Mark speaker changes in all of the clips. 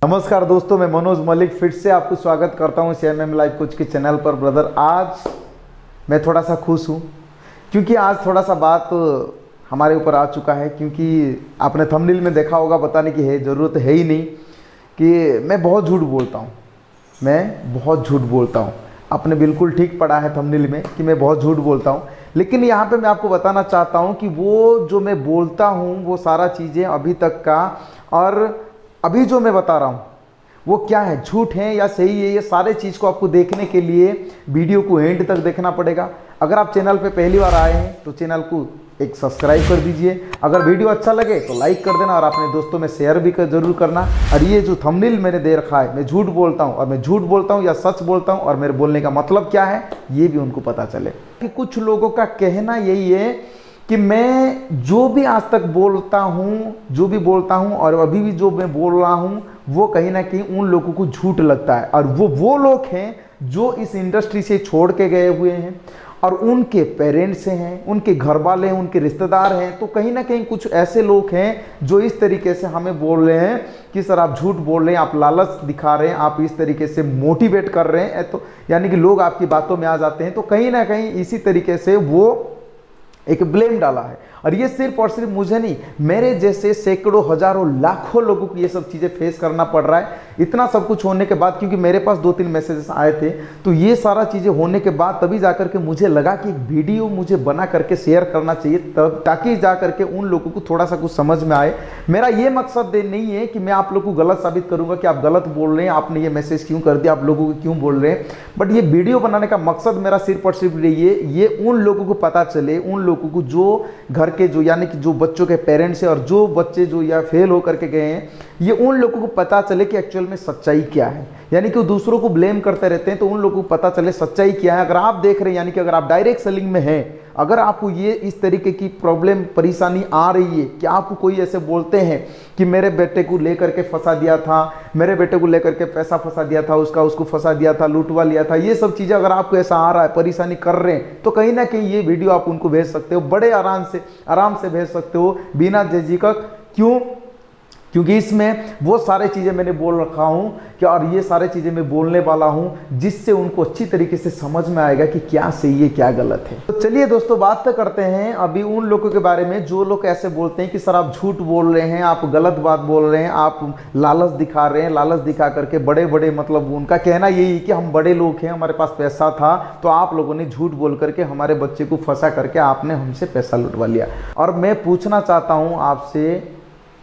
Speaker 1: नमस्कार दोस्तों, मैं मनोज मलिक फिर से आपको स्वागत करता हूं CMM लाइफ कोच के चैनल पर। ब्रदर, आज मैं थोड़ा सा खुश हूं क्योंकि आज थोड़ा सा बात हमारे ऊपर आ चुका है। क्योंकि आपने थंबनेल में देखा होगा, बताने की ज़रूरत है ही नहीं कि मैं बहुत झूठ बोलता हूं। मैं बहुत झूठ बोलता हूं। आपने बिल्कुल ठीक पढ़ा है थंबनेल में कि मैं बहुत झूठ बोलता हूं। लेकिन यहाँ पे मैं आपको बताना चाहता हूं कि वो जो मैं बोलता हूं वो सारा चीज़ें अभी तक का और अभी जो मैं बता रहा हूँ वो क्या है, झूठ है या सही है, ये सारे चीज़ को आपको देखने के लिए वीडियो को एंड तक देखना पड़ेगा। अगर आप चैनल पे पहली बार आए हैं तो चैनल को एक सब्सक्राइब कर दीजिए। अगर वीडियो अच्छा लगे तो लाइक कर देना और अपने दोस्तों में शेयर भी जरूर करना। और ये जो थंबनेल मैंने दे रखा है, मैं झूठ बोलता हूँ, और मैं झूठ बोलता हूँ या सच बोलता हूँ और मेरे बोलने का मतलब क्या है ये भी उनको पता चले। कि कुछ लोगों का कहना यही है कि मैं जो भी आज तक बोलता हूँ, जो भी बोलता हूँ और अभी भी जो मैं बोल रहा हूँ वो कहीं ना कहीं उन लोगों को झूठ लगता है। और वो लोग हैं जो इस इंडस्ट्री से छोड़ के गए हुए हैं और उनके पेरेंट्स हैं, उनके घर वाले हैं, उनके रिश्तेदार हैं। तो कहीं ना कहीं कुछ ऐसे लोग हैं जो इस तरीके से हमें बोल रहे हैं कि सर आप झूठ बोल रहे हैं, आप लालच दिखा रहे हैं, आप इस तरीके से मोटिवेट कर रहे हैं। तो यानी कि लोग आपकी बातों में आ जाते हैं। तो कहीं ना कहीं इसी तरीके से वो एक ब्लेम डाला है। और ये सिर्फ और सिर्फ मुझे नहीं, मेरे जैसे सैकड़ों हजारों लाखों लोगों को ये सब चीज़ें फेस करना पड़ रहा है। इतना सब कुछ होने के बाद, क्योंकि मेरे पास 2-3 मैसेजेस आए थे, तो ये सारा चीज़ें होने के बाद तभी जा करके मुझे लगा कि एक वीडियो मुझे बना करके शेयर करना चाहिए, तब ताकि जा करके उन लोगों को थोड़ा सा कुछ समझ में आए। मेरा ये मकसद नहीं है कि मैं आप लोगों को गलत साबित करूँगा कि आप गलत बोल रहे हैं, आपने ये मैसेज क्यों कर दिया, आप लोगों को क्यों बोल रहे हैं। बट ये वीडियो बनाने का मकसद मेरा सिर्फ और सिर्फ ये उन लोगों को पता चले, उन लोगों को जो घर के जो यानी कि जो बच्चों के पेरेंट्स हैं और जो बच्चे जो या फेल होकर के गए हैं, ये उन लोगों को पता चले कि एक्चुअल में सच्चाई क्या है। यानी कि वो दूसरों को ब्लेम करते रहते हैं, तो उन लोगों को पता चले सच्चाई क्या है। अगर आप देख रहे हैं, यानी कि अगर आप डायरेक्ट सेलिंग में हैं, अगर आपको ये इस तरीके की प्रॉब्लम परेशानी आ रही है कि आपको कोई ऐसे बोलते हैं कि मेरे बेटे को लेकर के फंसा दिया था, मेरे बेटे को लेकर के पैसा फंसा दिया था, उसको फंसा दिया था, लूटवा लिया था, ये सब चीज़ें अगर आपको ऐसा आ रहा है, परेशानी कर रहे हैं, तो कहीं ना कहीं ये वीडियो आप उनको भेज सकते हो, बड़े आराम से भेज सकते हो, बिना झिझक। क्यों? क्योंकि इसमें वो सारे चीज़ें मैंने बोल रखा हूँ कि और ये सारे चीज़ें मैं बोलने वाला हूँ जिससे उनको अच्छी तरीके से समझ में आएगा कि क्या सही है क्या गलत है। तो चलिए दोस्तों, बात तो करते हैं अभी उन लोगों के बारे में जो लोग ऐसे बोलते हैं कि सर आप झूठ बोल रहे हैं, आप गलत बात बोल रहे हैं, आप लालच दिखा रहे हैं, लालच दिखा करके बड़े मतलब उनका कहना यही कि हम बड़े लोग हैं, हमारे पास पैसा था, तो आप लोगों ने झूठ बोल करके हमारे बच्चे को फंसा करके आपने हमसे पैसा लुटवा लिया। और मैं पूछना चाहता हूँ आपसे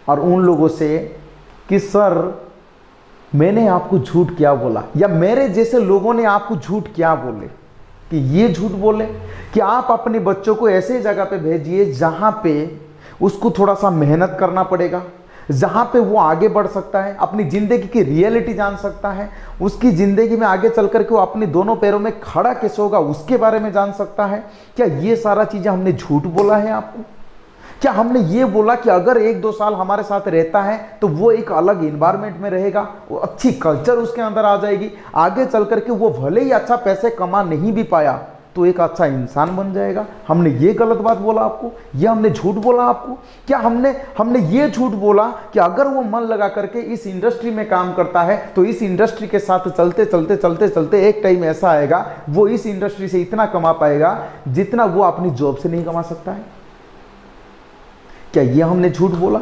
Speaker 1: और उन लोगों से कि सर मैंने आपको झूठ क्या बोला, या मेरे जैसे लोगों ने आपको झूठ क्या बोले कि ये झूठ बोले कि आप अपने बच्चों को ऐसे जगह पे भेजिए जहां पे उसको थोड़ा सा मेहनत करना पड़ेगा, जहां पे वो आगे बढ़ सकता है, अपनी ज़िंदगी की रियलिटी जान सकता है, उसकी ज़िंदगी में आगे चल करके वो अपने दोनों पैरों में खड़ा कैसे होगा उसके बारे में जान सकता है। क्या ये सारा चीज़ें हमने झूठ बोला है आपको? क्या हमने ये बोला कि अगर 1-2 साल हमारे साथ रहता है तो वो एक अलग इन्वायरमेंट में रहेगा, वो अच्छी कल्चर उसके अंदर आ जाएगी, आगे चल करके वो भले ही अच्छा पैसे कमा नहीं भी पाया तो एक अच्छा इंसान बन जाएगा? हमने ये गलत बात बोला आपको? ये हमने झूठ बोला आपको? क्या हमने ये झूठ बोला कि अगर वो मन लगा करके इस इंडस्ट्री में काम करता है तो इस इंडस्ट्री के साथ चलते एक टाइम ऐसा आएगा वो इस इंडस्ट्री से इतना कमा पाएगा जितना वो अपनी जॉब से नहीं कमा सकता है? क्या ये हमने झूठ बोला?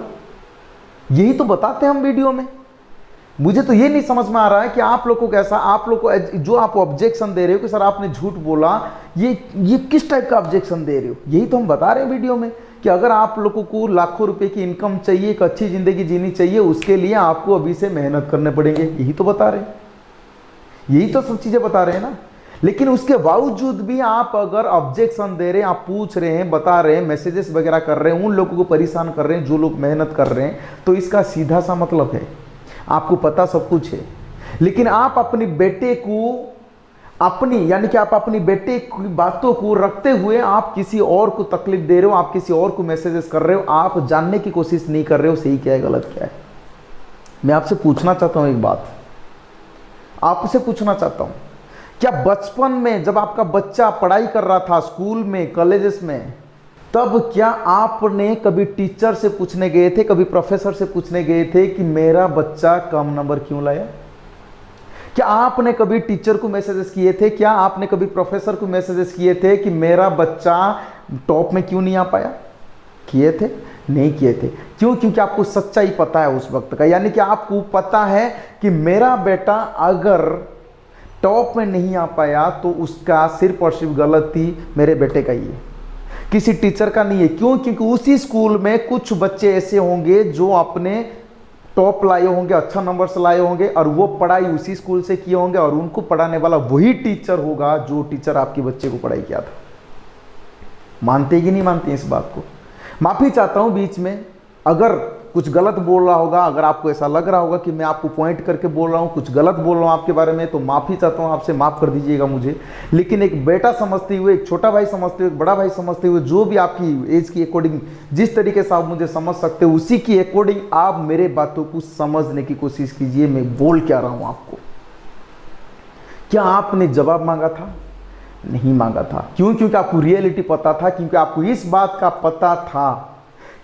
Speaker 1: यही तो बताते हैं हम वीडियो में। मुझे तो ये नहीं समझ में आ रहा है कि आप लोगों को कैसा, आप लोग को जो आप ऑब्जेक्शन दे रहे हो कि सर आपने झूठ बोला, ये किस टाइप का ऑब्जेक्शन दे रहे हो? यही तो हम बता रहे हैं वीडियो में कि अगर आप लोगों को लाखों रुपए की इनकम चाहिए, एक अच्छी जिंदगी जीनी चाहिए, उसके लिए आपको अभी से मेहनत करने पड़ेंगे। यही तो बता रहे हैं, यही तो सब चीजें बता रहे हैं ना। लेकिन उसके बावजूद भी आप अगर ऑब्जेक्शन दे रहे हैं, आप पूछ रहे हैं, बता रहे हैं, मैसेजेस वगैरह कर रहे हैं, उन लोगों को परेशान कर रहे हैं जो लोग मेहनत कर रहे हैं, तो इसका सीधा सा मतलब है आपको पता सब कुछ है, लेकिन आप अपनी बेटे को यानी कि आप अपनी बेटे की बातों को रखते हुए आप किसी और को तकलीफ दे रहे हो, आप किसी और को मैसेजेस कर रहे हो, आप जानने की कोशिश नहीं कर रहे हो सही क्या है गलत क्या है। मैं आपसे पूछना चाहता हूं एक बात, आपसे पूछना चाहता हूं, क्या बचपन में जब आपका बच्चा पढ़ाई कर रहा था, स्कूल में, कॉलेजेस में, तब क्या आपने कभी टीचर से पूछने गए थे, कभी प्रोफेसर से पूछने गए थे कि मेरा बच्चा कम नंबर क्यों लाया? क्या आपने कभी टीचर को मैसेजेस किए थे? क्या आपने कभी प्रोफेसर को मैसेजेस किए थे कि मेरा बच्चा टॉप में क्यों नहीं आ पाया? किए थे? नहीं किए थे। क्यों? क्योंकि आपको सच्चाई पता है उस वक्त का, यानी कि आपको पता है कि मेरा बेटा अगर टॉप में नहीं आ पाया तो उसका सिर्फ और सिर्फ गलती मेरे बेटे का ही है, किसी टीचर का नहीं है। क्यों? क्योंकि उसी स्कूल में कुछ बच्चे ऐसे होंगे जो अपने टॉप लाए होंगे, अच्छा नंबर्स लाए होंगे, और वो पढ़ाई उसी स्कूल से किए होंगे, और उनको पढ़ाने वाला वही टीचर होगा जो टीचर आपके बच्चे को पढ़ाई किया था। मानते कि नहीं मानते इस बात को? माफी चाहता हूं बीच में अगर कुछ गलत बोल रहा होगा, अगर आपको ऐसा लग रहा होगा कि मैं आपको पॉइंट करके बोल रहा हूं, कुछ गलत बोल रहा हूं आपके बारे में, तो माफी चाहता हूं आपसे, माफ कर दीजिएगा मुझे। लेकिन एक बेटा समझते हुए, एक छोटा भाई समझते हुए, एक बड़ा भाई समझते हुए, जो भी आपकी एज की अकॉर्डिंग जिस तरीके से आप मुझे समझ सकते हो, उसी की अकॉर्डिंग आप मेरे बातों को समझने की कोशिश कीजिए। मैं बोल क्या रहा हूं आपको। क्या आपने जवाब मांगा था? नहीं मांगा था। क्यों? क्योंकि आपको रियलिटी पता था, क्योंकि आपको इस बात का पता था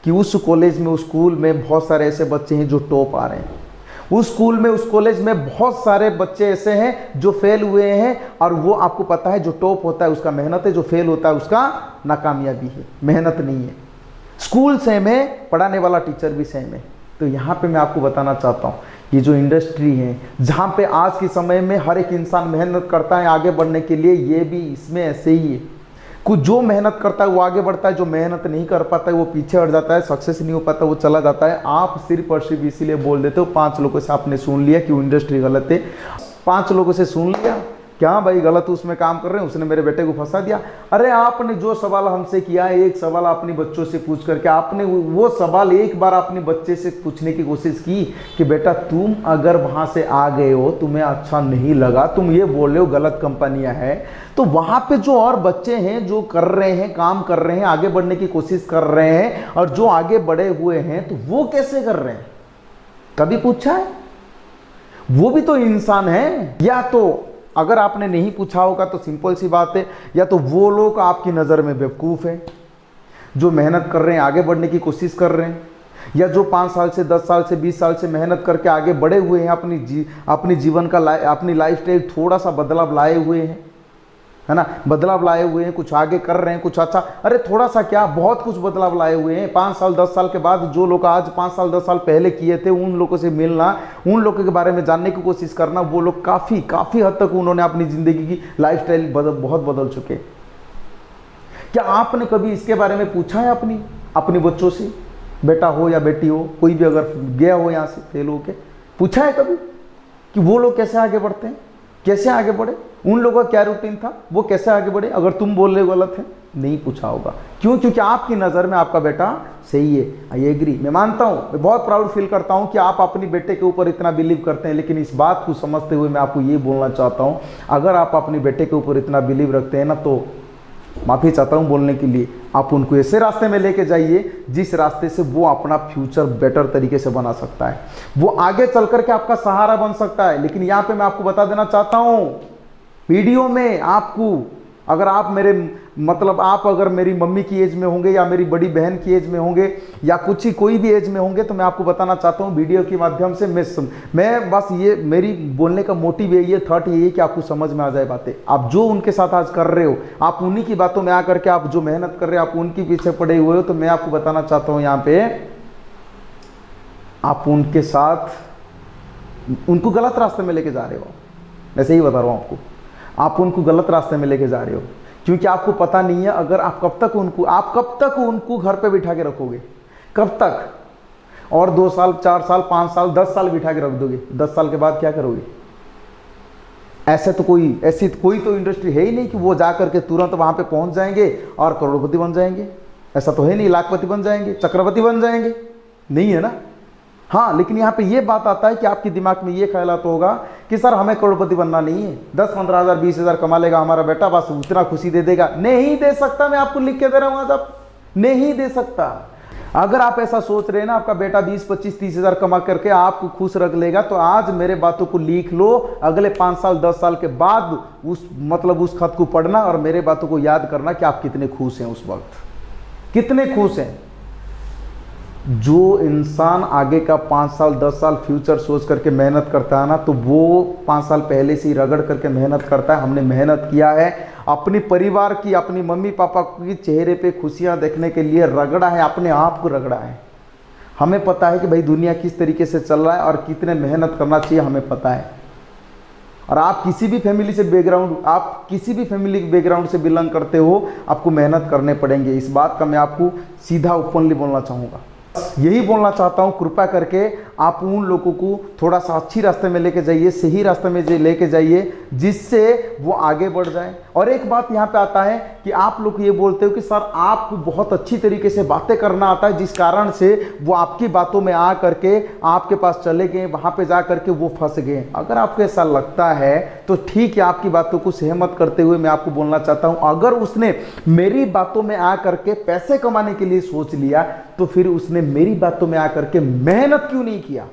Speaker 1: कि उस कॉलेज में, उस स्कूल में बहुत सारे ऐसे बच्चे हैं जो टॉप आ रहे हैं। उस स्कूल में, उस कॉलेज में बहुत सारे बच्चे ऐसे हैं जो फेल हुए हैं, और वो आपको पता है जो टॉप होता है उसका मेहनत है, जो फेल होता है उसका नाकामयाबी है, मेहनत नहीं है। स्कूल सेम है, पढ़ाने वाला टीचर भी सेम है। तो यहाँ पे मैं आपको बताना चाहता हूँ, ये जो इंडस्ट्री है जहाँ पे आज के समय में हर एक इंसान मेहनत करता है आगे बढ़ने के लिए, ये भी इसमें ऐसे ही है। कुछ जो मेहनत करता है वो आगे बढ़ता है, जो मेहनत नहीं कर पाता है वो पीछे हट जाता है, सक्सेस नहीं हो पाता वो चला जाता है। आप सिर्फ और सिर्फ इसीलिए बोल देते हो, 5 लोगों से आपने सुन लिया कि वो इंडस्ट्री गलत है, 5 लोगों से सुन लिया क्या भाई गलत उसमें काम कर रहे हैं, उसने मेरे बेटे को फंसा दिया। अरे आपने जो सवाल हमसे किया है, एक सवाल अपने बच्चों से पूछ करके, आपने वो सवाल एक बार अपने बच्चे से पूछने की कोशिश की कि बेटा तुम अगर वहां से आ गए हो, तुम्हें अच्छा नहीं लगा, तुम ये बोल रहे हो गलत कंपनियां हैं, तो वहां पे जो और बच्चे हैं जो कर रहे हैं, काम कर रहे हैं, आगे बढ़ने की कोशिश कर रहे हैं, और जो आगे बढ़े हुए हैं तो वो कैसे कर रहे हैं? कभी पूछा है? वो भी तो इंसान है। या तो अगर आपने नहीं पूछा होगा तो सिंपल सी बात है, या तो वो लोग आपकी नज़र में बेवकूफ़ हैं जो मेहनत कर रहे हैं, आगे बढ़ने की कोशिश कर रहे हैं, या जो 5 साल से 10 साल से 20 साल से मेहनत करके आगे बढ़े हुए हैं, अपनी जीवन का अपनी लाइफ स्टाइल थोड़ा सा बदलाव लाए हुए हैं, है ना, बदलाव लाए हुए हैं, कुछ आगे कर रहे हैं, कुछ अच्छा, अरे थोड़ा सा क्या, बहुत कुछ बदलाव लाए हुए हैं। 5 साल 10 साल के बाद जो लोग आज 5 साल 10 साल पहले किए थे, उन लोगों से मिलना, उन लोगों के बारे में जानने की कोशिश करना, वो लोग काफ़ी हद तक उन्होंने अपनी ज़िंदगी की लाइफ स्टाइल बहुत बदल चुके। क्या आपने कभी इसके बारे में पूछा है अपनी बच्चों से, बेटा हो या बेटी हो, कोई भी अगर गया हो यहाँ से फेल हो के, पूछा है कभी कि वो लोग कैसे आगे बढ़ते हैं, कैसे आगे बढ़े, उन लोगों का क्या रूटीन था, वो कैसे आगे बढ़े? अगर तुम बोल रहे हो गलत है, नहीं पूछा होगा। क्यों? क्योंकि आपकी नज़र में आपका बेटा सही है। आई एग्री, मैं मानता हूँ, मैं बहुत प्राउड फील करता हूँ कि आप अपने बेटे के ऊपर इतना बिलीव करते हैं। लेकिन इस बात को समझते हुए मैं आपको ये बोलना चाहता हूँ, अगर आप अपने बेटे के ऊपर इतना बिलीव रखते हैं ना, तो माफ़ी चाहता हूँ बोलने के लिए, आप उनको ऐसे रास्ते में लेके जाइए जिस रास्ते से वो अपना फ्यूचर बेटर तरीके से बना सकता है, वो आगे चल करके आपका सहारा बन सकता है। लेकिन यहाँ पे मैं आपको बता देना चाहता हूँ वीडियो में, आपको अगर आप आप अगर मेरी मम्मी की एज में होंगे, या मेरी बड़ी बहन की एज में होंगे, या कोई भी एज में होंगे, तो मैं आपको बताना चाहता हूँ वीडियो के माध्यम से, मैं बस ये मेरी बोलने का मोटिव यही है, थॉट यही है कि आपको समझ में आ जाए बातें। आप जो उनके साथ आज कर रहे हो, आप उन्हीं की बातों में आकर के आप जो मेहनत कर रहे हो, आप उनके पीछे पड़े हुए हो, तो मैं आपको बताना चाहता हूँ यहाँ पे आप उनके साथ उनको गलत रास्ते में लेके जा रहे हो। मैं सही बता रहा हूँ आपको, आप उनको गलत रास्ते में लेके जा रहे हो, क्योंकि आपको पता नहीं है अगर आप कब तक उनको घर पे बिठा के रखोगे, कब तक, और 2 साल 4 साल 5 साल 10 साल बिठा के रख दोगे, 10 साल के बाद क्या करोगे? ऐसी कोई तो इंडस्ट्री है ही नहीं कि वो जा करके तुरंत वहां पे पहुंच जाएंगे और करोड़पति बन जाएंगे। ऐसा तो है नहीं, लाखपति बन जाएंगे, चक्रवर्ती बन जाएंगे, नहीं है ना। हाँ, लेकिन यहाँ पे ये बात आता है कि आपके दिमाग में ये ख्याल तो होगा कि सर हमें करोड़पति बनना नहीं है, 10-15 हज़ार 20 हज़ार कमा लेगा हमारा बेटा, बस उतना खुशी दे देगा। नहीं दे सकता, मैं आपको लिख के दे रहा हूँ आज, आप नहीं दे सकता। अगर आप ऐसा सोच रहे हैं ना आपका बेटा 20-25-30 हज़ार कमा करके आपको खुश रख लेगा, तो आज मेरे बातों को लिख लो, अगले 5 साल 10 साल के बाद उस खत को पढ़ना और मेरे बातों को याद करना कि आप कितने खुश हैं उस वक्त। कितने खुश हैं। जो इंसान आगे का 5 साल 10 साल फ्यूचर सोच करके मेहनत करता है ना, तो वो 5 साल पहले से ही रगड़ करके मेहनत करता है। हमने मेहनत किया है, अपनी परिवार की, अपनी मम्मी पापा की चेहरे पे खुशियां देखने के लिए रगड़ा है, अपने आप को रगड़ा है। हमें पता है कि भाई दुनिया किस तरीके से चल रहा है और कितने मेहनत करना चाहिए, हमें पता है। और आप किसी भी फैमिली से बैकग्राउंड से बिलोंग करते हो, आपको मेहनत करने पड़ेंगे। इस बात का मैं आपको सीधा ओपनली बोलना चाहूँगा। यही बोलना चाहता हूँ, कृपया करके आप उन लोगों को थोड़ा सा अच्छी रास्ते में लेके जाइए, सही रास्ते में लेके जाइए, जिससे वो आगे बढ़ जाए। और एक बात यहाँ पे आता है कि आप लोग ये बोलते हो कि सर आपको बहुत अच्छी तरीके से बातें करना आता है, जिस कारण से वो आपकी बातों में आ करके आपके पास चले गए, वहाँ पे जा करके वो फंस गए। अगर आपको ऐसा लगता है तो ठीक है, आपकी बातों को सहमत करते हुए मैं आपको बोलना चाहता हूँ, अगर उसने मेरी बातों में आ करके पैसे कमाने के लिए सोच लिया, तो फिर उसने मेरी बातों में आकर के मेहनत क्यों नहीं किया।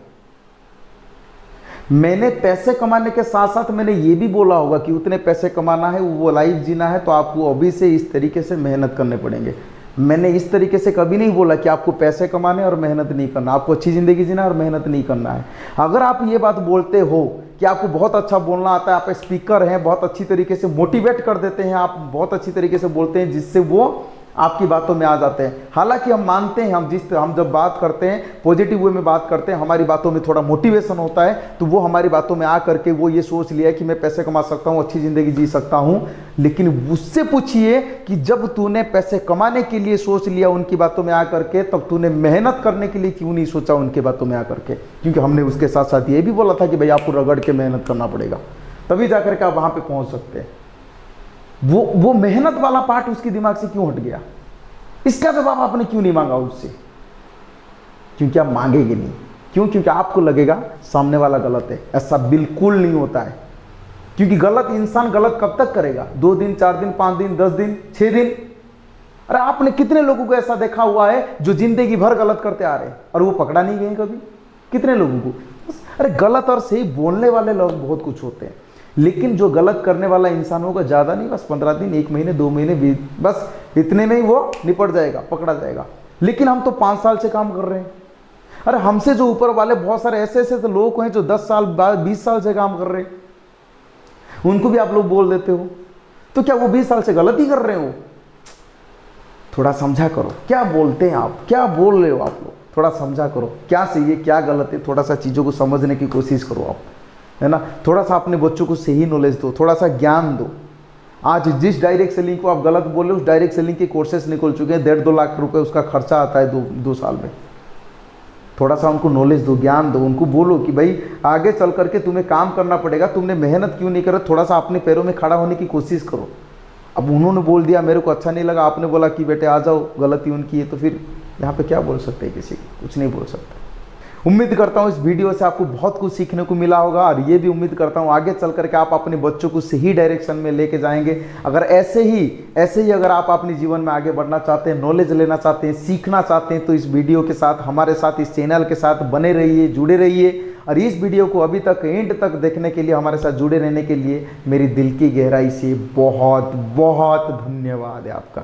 Speaker 1: मैंने पैसे कमाने के साथ साथ मैंने ये भी बोला होगा कि उतने पैसे कमाना है, वो लाइफ जीना है, तो आपको अभी से इस तरीके से मेहनत करने पड़ेंगे। मैंने इस तरीके से कभी नहीं बोला कि आपको पैसे कमाने और मेहनत नहीं करना, आपको अच्छी जिंदगी जीना और मेहनत नहीं करना है। अगर आप ये बात बोलते हो कि आपको बहुत अच्छा बोलना आता है, आप स्पीकर हैं, बहुत अच्छी तरीके से मोटिवेट कर देते हैं, आप बहुत अच्छी तरीके से बोलते हैं, जिससे वो आपकी बातों में आ जाते हैं। हालांकि हम मानते हैं, हम जब बात करते हैं पॉजिटिव वे में बात करते हैं, हमारी बातों में थोड़ा मोटिवेशन होता है, तो वो हमारी बातों में आ करके वो ये सोच लिया कि मैं पैसे कमा सकता हूँ, अच्छी ज़िंदगी जी सकता हूँ। लेकिन उससे पूछिए कि जब तूने पैसे कमाने के लिए सोच लिया उनकी बातों में आ करके, तब तूने मेहनत करने के लिए क्यों नहीं सोचा उनकी बातों में आ करके। क्योंकि हमने उसके साथ साथ ये भी बोला था कि भाई आपको रगड़ के मेहनत करना पड़ेगा, तभी जा करके आप वहाँ पर पहुँच सकते हैं। वो मेहनत वाला पार्ट उसके दिमाग से क्यों हट गया, इसका जवाब आपने क्यों नहीं मांगा उससे? क्योंकि आप मांगेंगे नहीं। क्यों? क्योंकि आपको लगेगा सामने वाला गलत है। ऐसा बिल्कुल नहीं होता है, क्योंकि गलत इंसान गलत कब तक करेगा? 2 दिन 4 दिन 5 दिन 10 दिन 6 दिन। अरे आपने कितने लोगों को ऐसा देखा हुआ है जो जिंदगी भर गलत करते आ रहे हैं और वो पकड़ा नहीं गए कभी? कितने लोगों को? अरे गलत और सही बोलने वाले लोग बहुत कुछ होते हैं, लेकिन जो गलत करने वाला इंसान होगा, ज़्यादा नहीं, बस 15 दिन 1 महीने 2 महीने, बस इतने में ही वो निपट जाएगा, पकड़ा जाएगा। लेकिन हम तो 5 साल से काम कर रहे हैं। अरे हमसे जो ऊपर वाले बहुत सारे ऐसे ऐसे तो लोग हैं जो 10 साल 20 साल से काम कर रहे हैं, उनको भी आप लोग बोल देते हो, तो क्या वो 20 साल से गलत ही कर रहे हो? थोड़ा समझा करो, क्या बोलते हैं आप, क्या बोल रहे हो आप लोग, थोड़ा समझा करो, क्या सही है क्या गलत है, थोड़ा सा चीज़ों को समझने की कोशिश करो आप, है ना। थोड़ा सा अपने बच्चों को सही नॉलेज दो, थोड़ा सा ज्ञान दो। आज जिस डायरेक्ट सेलिंग को आप गलत बोल रहे हो, उस डायरेक्ट सेलिंग के कोर्सेस निकल चुके हैं, 1.5-2 लाख रुपए उसका खर्चा आता है 2 साल में। थोड़ा सा उनको नॉलेज दो, ज्ञान दो, उनको बोलो कि भाई आगे चल करके तुम्हें काम करना पड़ेगा, तुमने मेहनत क्यों नहीं करा, थोड़ा सा अपने पैरों में खड़ा होने की कोशिश करो। अब उन्होंने बोल दिया, मेरे को अच्छा नहीं लगा, आपने बोला कि बेटे आ जाओ, गलती उनकी है, तो फिर यहाँ पे क्या बोल सकते हैं? किसी को कुछ नहीं बोल सकते। उम्मीद करता हूँ इस वीडियो से आपको बहुत कुछ सीखने को मिला होगा, और ये भी उम्मीद करता हूँ आगे चल करके आप अपने बच्चों को सही डायरेक्शन में लेके जाएंगे। अगर ऐसे ही अगर आप अपने जीवन में आगे बढ़ना चाहते हैं, नॉलेज लेना चाहते हैं, सीखना चाहते हैं, तो इस वीडियो के साथ, हमारे साथ, इस चैनल के साथ बने रहिए, जुड़े रहिए। और इस वीडियो को अभी तक एंड तक देखने के लिए, हमारे साथ जुड़े रहने के लिए मेरी दिल की गहराई से बहुत बहुत धन्यवाद है आपका।